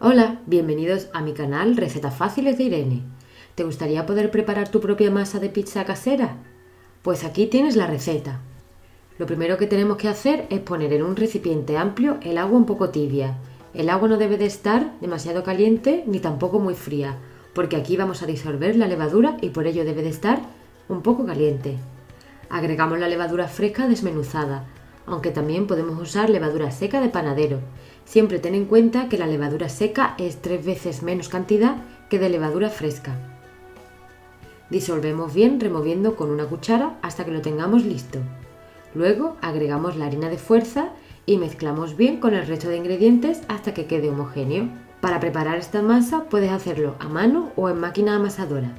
Hola, bienvenidos a mi canal Recetas Fáciles de Irene. ¿Te gustaría poder preparar tu propia masa de pizza casera? Pues aquí tienes la receta. Lo primero que tenemos que hacer es poner en un recipiente amplio el agua un poco tibia. El agua no debe de estar demasiado caliente ni tampoco muy fría, porque aquí vamos a disolver la levadura y por ello debe de estar un poco caliente. Agregamos la levadura fresca desmenuzada, aunque también podemos usar levadura seca de panadero. Siempre ten en cuenta que la levadura seca es 3 veces menos cantidad que de levadura fresca. Disolvemos bien removiendo con una cuchara hasta que lo tengamos listo. Luego agregamos la harina de fuerza y mezclamos bien con el resto de ingredientes hasta que quede homogéneo. Para preparar esta masa puedes hacerlo a mano o en máquina amasadora.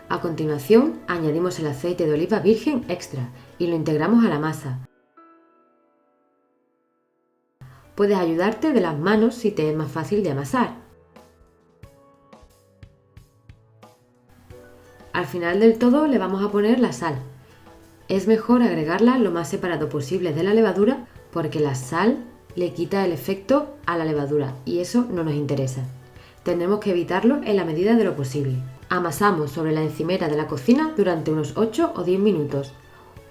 A continuación añadimos el aceite de oliva virgen extra y lo integramos a la masa. Puedes ayudarte de las manos si te es más fácil de amasar. Al final del todo le vamos a poner la sal. Es mejor agregarla lo más separado posible de la levadura porque la sal le quita el efecto a la levadura y eso no nos interesa. Tendremos que evitarlo en la medida de lo posible. Amasamos sobre la encimera de la cocina durante unos 8 o 10 minutos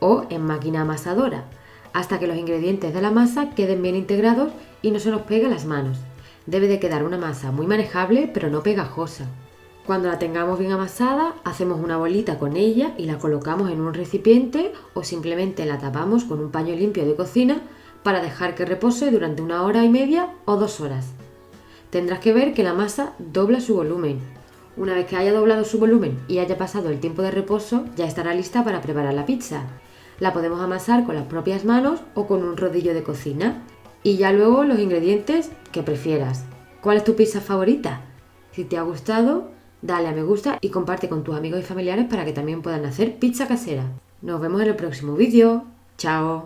o en máquina amasadora hasta que los ingredientes de la masa queden bien integrados y no se nos pegue las manos. Debe de quedar una masa muy manejable pero no pegajosa. Cuando la tengamos bien amasada, hacemos una bolita con ella y la colocamos en un recipiente o simplemente la tapamos con un paño limpio de cocina para dejar que repose durante 1 hora y media o 2 horas. Tendrás que ver que la masa dobla su volumen. Una vez que haya doblado su volumen y haya pasado el tiempo de reposo, ya estará lista para preparar la pizza. La podemos amasar con las propias manos o con un rodillo de cocina. Y ya luego los ingredientes que prefieras. ¿Cuál es tu pizza favorita? Si te ha gustado, dale a me gusta y comparte con tus amigos y familiares para que también puedan hacer pizza casera. Nos vemos en el próximo vídeo. ¡Chao!